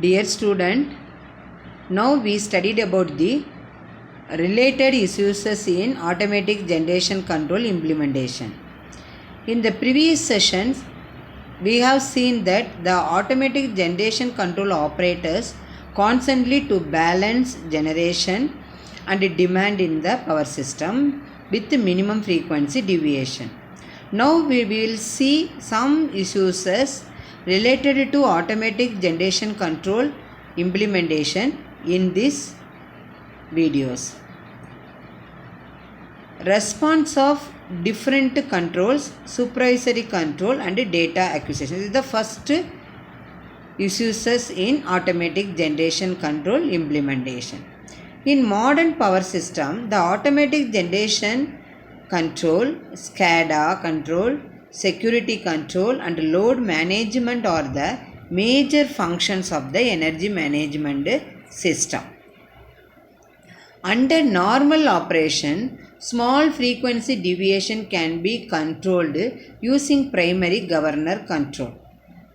Dear student, now we studied about the related issues in automatic generation control implementation. In the previous sessions, we have seen that the automatic generation control operators constantly to balance generation and demand in the power system with minimum frequency deviation. Now we will see some issues related to automatic generation control implementation in these videos. Response of different controls, supervisory control and data acquisition. This is the first issues in automatic generation control implementation. In modern power system, the automatic generation control, SCADA control, security control and load management are the major functions of the energy management system. Under normal operation, small frequency deviation can be controlled using primary governor control.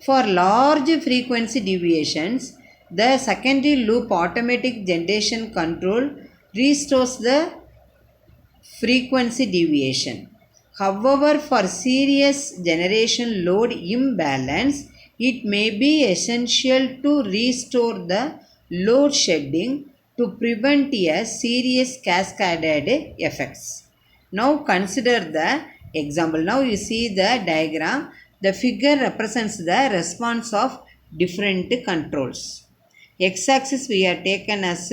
For large frequency deviations, the secondary loop automatic generation control restores the frequency deviation. However, for serious generation load imbalance, it may be essential to restore the load shedding to prevent a serious cascaded effects. Now consider the example. Now you see the diagram. The figure represents the response of different controls. X-axis we are taken as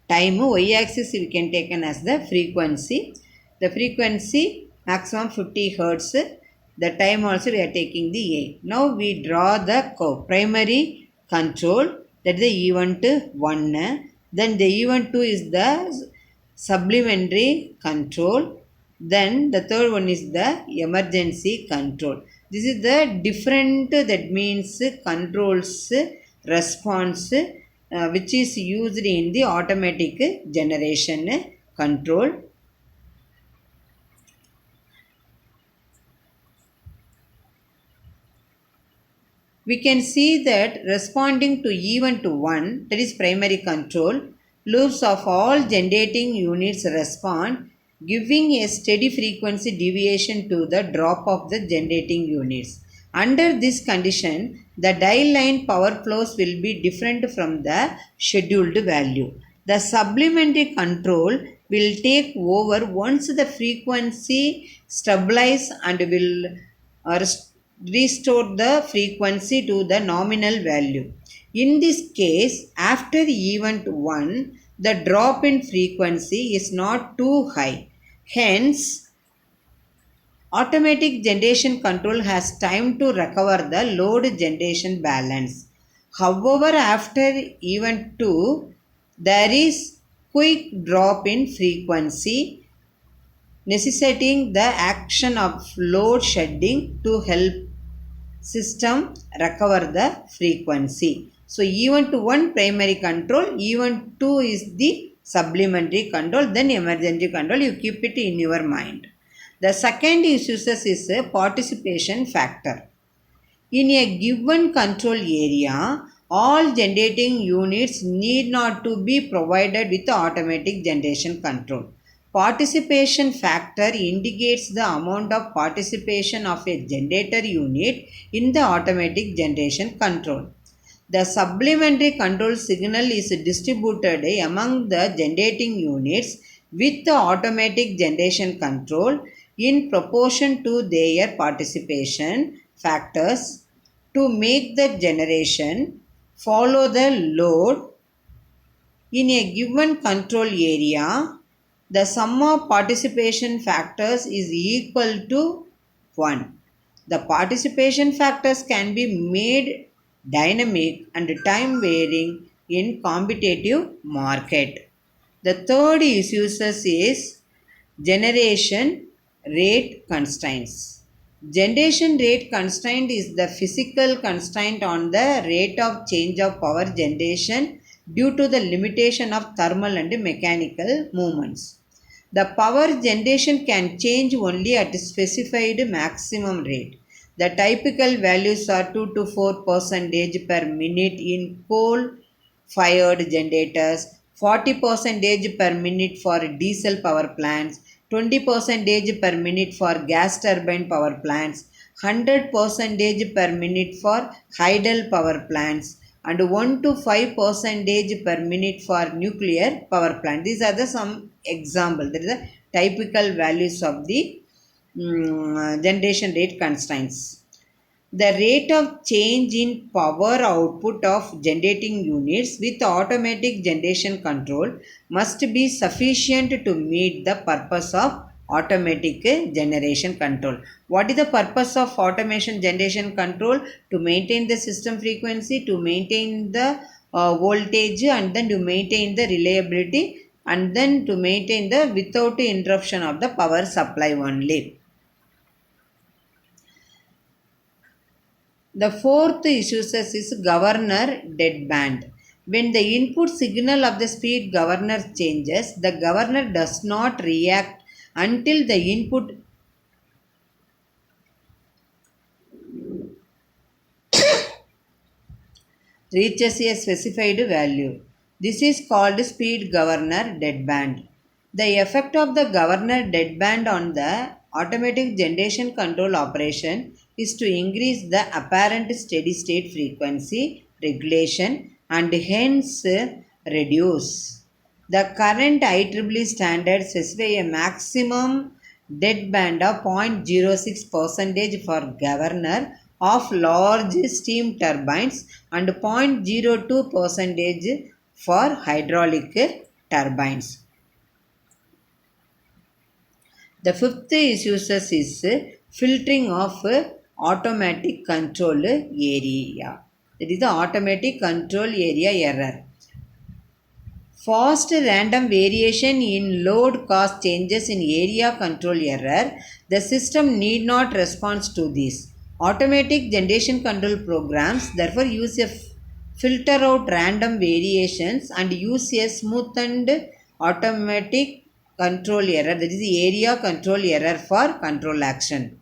time, y-axis we can taken as the frequency. The frequency maximum 50 Hertz. The time also we are taking the A. Now we draw the curve. Primary control, that is the event 1. Then the event 2 is the supplementary control. Then the third one is the emergency control. This is the different, that means controls response which is used in the automatic generation control. We can see that responding to event 1, that is primary control, loops of all generating units respond, giving a steady frequency deviation to the drop of the generating units. Under this condition, the dial line power flows will be different from the scheduled value. The supplementary control will take over once the frequency stabilizes and will restore the frequency to the nominal value. In this case, after event 1, the drop in frequency is not too high. Hence, automatic generation control has time to recover the load generation balance. However, after event 2, there is quick drop in frequency, necessitating the action of load shedding to help system recover the frequency. So event 1 primary control, event 2 is the supplementary control, then emergency control. You keep it in your mind. The second issue is a participation factor. In a given control area, all generating units need not to be provided with automatic generation control. Participation factor indicates the amount of participation of a generator unit in the automatic generation control. The supplementary control signal is distributed among the generating units with the automatic generation control in proportion to their participation factors to make the generation follow the load in a given control area. The sum of participation factors is equal to 1. The participation factors can be made dynamic and time varying in competitive market. The third issue is generation rate constraints. Generation rate constraint is the physical constraint on the rate of change of power generation due to the limitation of thermal and mechanical movements. The power generation can change only at a specified maximum rate. The typical values are 2 to 4 percentage per minute in coal fired generators, 40 percentage per minute for diesel power plants, 20 percentage per minute for gas turbine power plants, 100 percentage per minute for hydel power plants, and 1 to 5 percentage per minute for nuclear power plant. These are the some example. That is the typical values of the generation rate constraints. The rate of change in power output of generating units with automatic generation control must be sufficient to meet the purpose of automatic generation control. What is the purpose of automation generation control? To maintain the system frequency, to maintain the voltage, and then to maintain the reliability, and then to maintain the without interruption of the power supply only. The fourth issue is governor deadband. When the input signal of the speed governor changes, the governor does not react until the input reaches a specified value. This is called speed governor deadband. The effect of the governor deadband on the automatic generation control operation is to increase the apparent steady state frequency regulation and hence reduce. The current IEEE standard specify a maximum deadband of 0.06 percentage for governor of large steam turbines and 0.02 percentage for hydraulic turbines. The fifth issue is filtering of automatic control area. That is the automatic control area error. Fast random variation in load cause changes in area control error. The system need not respond to this. Automatic generation control programs therefore use a filter out random variations and use a smoothened automatic control error, that is the area control error for control action.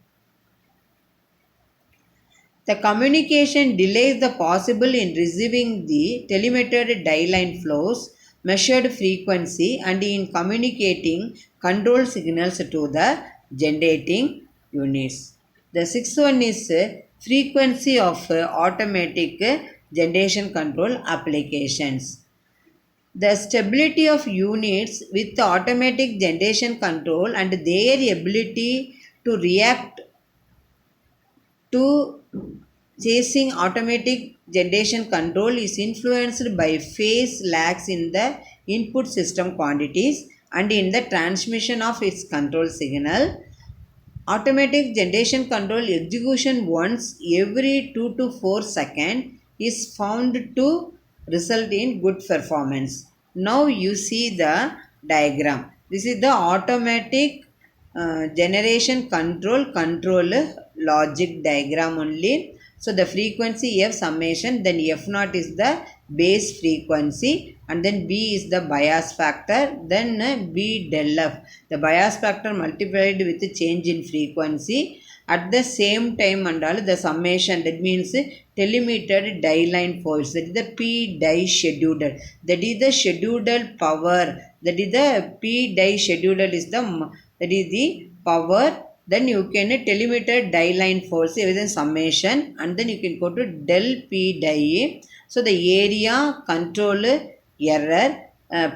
The communication delays the possible in receiving the telemetered die line flows, measured frequency, and in communicating control signals to the generating units. The sixth one is frequency of automatic generation control applications. The stability of units with automatic generation control and their ability to react to chasing automatic generation control is influenced by phase lags in the input system quantities and in the transmission of its control signal. Automatic generation control execution once every 2 to 4 seconds is found to result in good performance. Now you see the diagram. This is the automatic generation control logic diagram only. So the frequency F summation, then F naught is the base frequency, and then B is the bias factor, then B del F. The bias factor multiplied with the change in frequency. At the same time and all the summation, that means telemetered die line force, that is the P die scheduled, that is the scheduled power, that is the P die scheduled is the, that is the power. Then you can telemeter die line force with a summation, and then you can go to del P die. So the area control error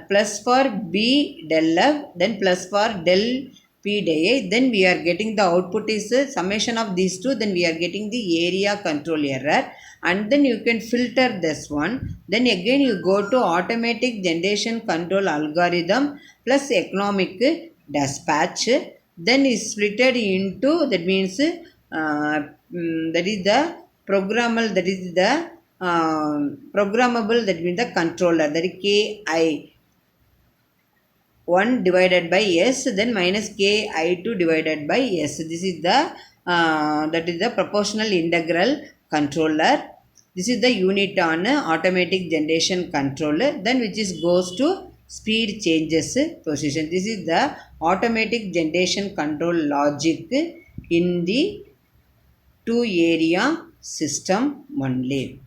plus for B del F, then plus for del P die. Then we are getting the output is summation of these two. Then we are getting the area control error, and then you can filter this one. Then again you go to automatic generation control algorithm plus economic dispatch. Then is splitted into, that means that is the programmable, that is the programmable, that means the controller, that is KI 1 divided by S, then minus KI2 divided by S. This is the that is the proportional integral controller. This is the unit on automatic generation controller, then which is goes to speed changes position. This is the automatic generation control logic in the to area system only.